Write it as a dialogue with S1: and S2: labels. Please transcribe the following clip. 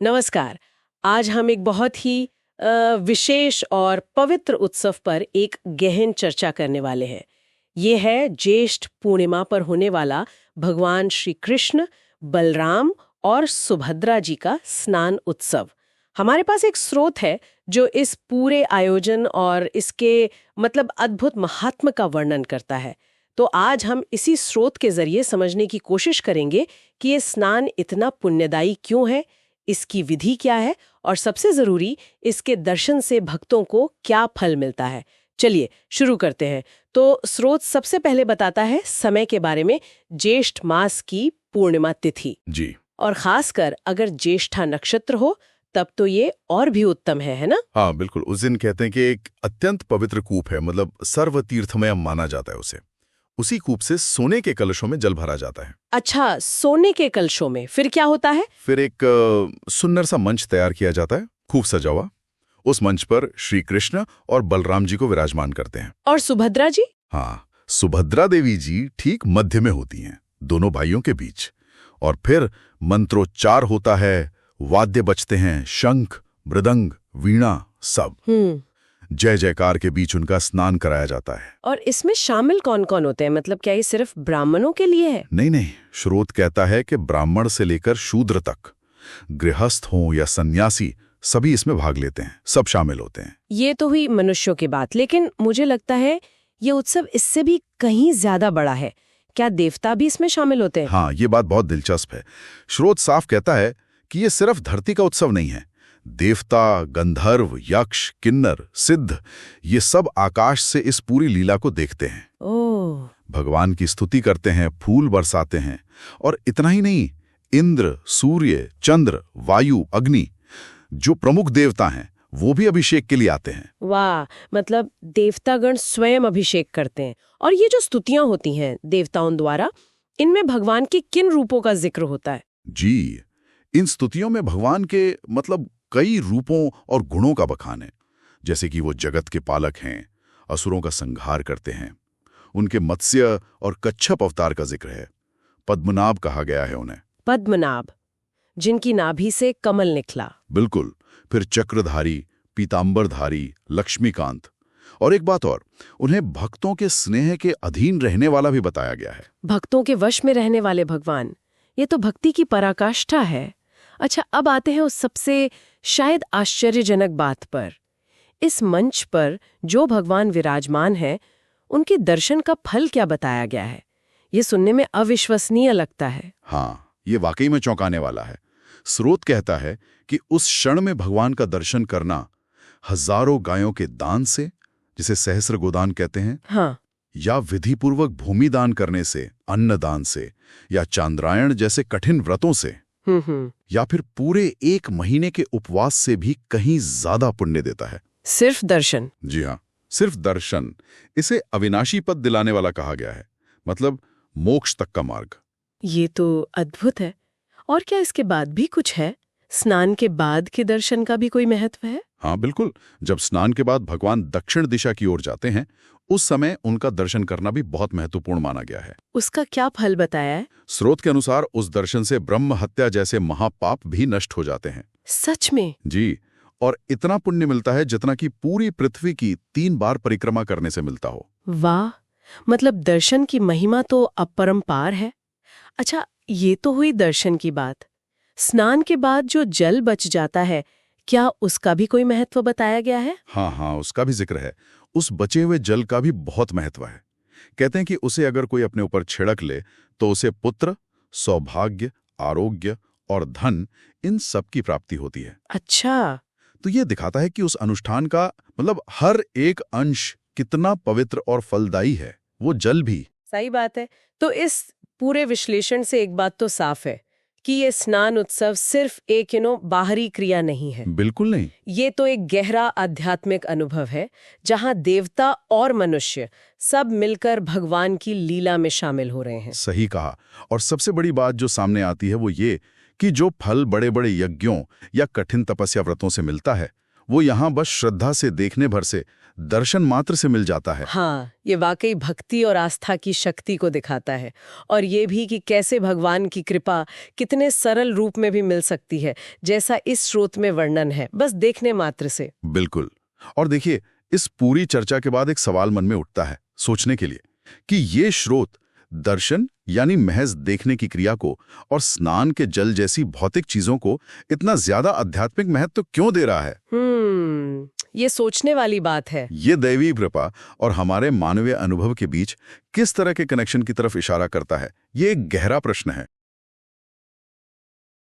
S1: नमस्कार। आज हम एक बहुत ही विशेष और पवित्र उत्सव पर एक गहन चर्चा करने वाले हैं। ये है ज्येष्ठ पूर्णिमा पर होने वाला भगवान श्री कृष्ण, बलराम और सुभद्रा जी का स्नान उत्सव। हमारे पास एक स्रोत है जो इस पूरे आयोजन और इसके अद्भुत महात्म का वर्णन करता है। तो आज हम इसी स्रोत के जरिए समझने की कोशिश करेंगे कि ये स्नान इतना पुण्यदायी क्यों है, इसकी विधि क्या है और सबसे जरूरी इसके दर्शन से भक्तों को क्या फल मिलता है। चलिए शुरू करते हैं। तो स्रोत सबसे पहले बताता है समय के बारे में, ज्येष्ठ मास की पूर्णिमा तिथि
S2: जी।
S1: और खासकर अगर ज्येष्ठा नक्षत्र हो तब तो ये और भी उत्तम है ना?
S2: हाँ बिल्कुल। उस दिन कहते हैं कि एक अत्यंत पवित्र कूप है, मतलब सर्व तीर्थमय माना जाता है उसे। उसी कूप से सोने के कलशों में जल भरा जाता है।
S1: अच्छा, सोने के कलशों में फिर क्या होता है?
S2: फिर एक सुंदर सा मंच तैयार किया जाता है, खूब सजा हुआ। उस मंच पर श्री कृष्ण और बलराम जी को विराजमान करते हैं।
S1: और सुभद्रा जी?
S2: हाँ, सुभद्रा देवी जी ठीक मध्य में होती हैं, दोनों भाइयों के बीच। और फिर मंत्रोच्चार होता है, वाद्य बजते हैं, शंख, मृदंग, वीणा सब। जय जयकार के बीच उनका स्नान कराया जाता है।
S1: और इसमें शामिल कौन कौन होते हैं? क्या ये सिर्फ ब्राह्मणों के लिए है?
S2: नहीं, स्रोत कहता है कि ब्राह्मण से लेकर शूद्र तक, गृहस्थ हों या सन्यासी, सभी इसमें भाग लेते हैं, सब शामिल होते हैं।
S1: ये तो हुई मनुष्यों की बात, लेकिन मुझे लगता है ये उत्सव इससे भी कहीं ज्यादा बड़ा है। क्या देवता भी इसमें शामिल होते हैं?
S2: हाँ, ये बात बहुत दिलचस्प है। स्रोत साफ कहता है कि ये सिर्फ धरती का उत्सव नहीं है। देवता, गंधर्व, यक्ष, किन्नर, सिद्ध, ये सब आकाश से इस पूरी लीला को देखते हैं।
S1: ओह।
S2: भगवान की स्तुति करते हैं, फूल बरसाते हैं। और इतना ही नहीं, इंद्र, सूर्य, चंद्र, वायु, अग्नि, जो प्रमुख देवता हैं, वो भी अभिषेक के लिए आते हैं।
S1: वाह, देवतागण स्वयं अभिषेक करते हैं। और ये जो स्तुतियां होती हैं देवताओं द्वारा, इनमें भगवान के किन रूपों का जिक्र होता है?
S2: जी, इन स्तुतियों में भगवान के कई रूपों और गुणों का बखान है। जैसे कि वो जगत के पालक हैं, असुरों का संहार करते हैं। उनके मत्स्य और कच्छप अवतार का जिक्र है। पद्मनाभ कहा गया है उन्हें।
S1: पद्मनाभ, जिनकी नाभि से कमल निकला।
S2: बिल्कुल। फिर चक्रधारी, पीतांबरधारी, लक्ष्मीकांत। और एक बात और, उन्हें भक्तों के स्नेह के अधीन रहने वाला भी बताया गया है।
S1: भक्तों के वश में रहने वाले भगवान, ये तो भक्ति की पराकाष्ठा है। अच्छा, अब आते हैं उस सबसे शायद आश्चर्यजनक बात पर। इस मंच पर जो भगवान विराजमान है, उनके दर्शन का फल क्या बताया गया है? ये सुनने में अविश्वसनीय लगता है।
S2: हाँ, ये वाकई में चौंकाने वाला है। स्रोत कहता है कि उस क्षण में भगवान का दर्शन करना हजारों गायों के दान से, जिसे सहस्र गोदान कहते हैं,
S1: हाँ,
S2: या विधिपूर्वक भूमि दान करने से, अन्नदान से, या चांद्रायण जैसे कठिन व्रतों से, या फिर पूरे एक महीने के उपवास से भी कहीं ज्यादा पुण्य देता है।
S1: सिर्फ दर्शन?
S2: जी हाँ, सिर्फ दर्शन। इसे अविनाशी पद दिलाने वाला कहा गया है, मोक्ष तक का मार्ग।
S1: ये तो अद्भुत है। और क्या इसके बाद भी कुछ है? स्नान के बाद के दर्शन का भी कोई महत्व है?
S2: हाँ बिल्कुल। जब स्नान के बाद भगवान दक्षिण दिशा की ओर जाते हैं, उस समय उनका दर्शन करना भी बहुत महत्वपूर्ण माना गया है।
S1: उसका क्या फल बताया है?
S2: स्रोत के अनुसार उस दर्शन से ब्रह्म हत्या जैसे महापाप भी नष्ट हो जाते हैं।
S1: सच में?
S2: जी। और इतना पुण्य मिलता है जितना कि पूरी पृथ्वी की 3 बार परिक्रमा करने से मिलता हो।
S1: वाह, दर्शन की महिमा तो अपरंपार है। अच्छा, ये तो हुई दर्शन की बात। स्नान के बाद जो जल बच जाता है, क्या उसका भी कोई महत्व बताया गया है?
S2: हाँ, उसका भी जिक्र है। उस बचे हुए जल का भी बहुत महत्व है। कहते हैं कि उसे अगर कोई अपने ऊपर छिड़क ले तो उसे पुत्र, सौभाग्य, आरोग्य और धन, इन सब की प्राप्ति होती है।
S1: अच्छा।
S2: तो ये दिखाता है कि उस अनुष्ठान का हर एक अंश कितना पवित्र और फलदायी है, वो जल भी।
S1: सही बात है। तो इस पूरे विश्लेषण से एक बात तो साफ है कि ये स्नान उत्सव सिर्फ एक बाहरी क्रिया नहीं है।
S2: बिल्कुल नहीं।
S1: ये तो एक गहरा आध्यात्मिक अनुभव है, जहां देवता और मनुष्य सब मिलकर भगवान की लीला में शामिल हो रहे हैं।
S2: सही कहा। और सबसे बड़ी बात जो सामने आती है वो ये कि जो फल बड़े बड़े यज्ञों या कठिन तपस्या व्रतों से मिलता है, वो यहाँ बस श्रद्धा से देखने भर से, दर्शन मात्र से मिल जाता है।
S1: हाँ, ये वाकई भक्ति और आस्था की शक्ति को दिखाता है। और ये भी कि कैसे भगवान की कृपा कितने सरल रूप में भी मिल सकती है, जैसा इस स्रोत में वर्णन है, बस देखने मात्र से।
S2: बिल्कुल। और देखिए, इस पूरी चर्चा के बाद एक सवाल मन में उठता है सोचने के लिए कि ये स्रोत दर्शन यानी महज देखने की क्रिया को और स्नान के जल जैसी भौतिक चीजों को इतना ज्यादा आध्यात्मिक महत्व क्यों दे रहा है?
S1: ये सोचने वाली बात है।
S2: ये दैवी कृपा और हमारे मानवीय अनुभव के बीच किस तरह के कनेक्शन की तरफ इशारा करता है? ये एक गहरा प्रश्न है।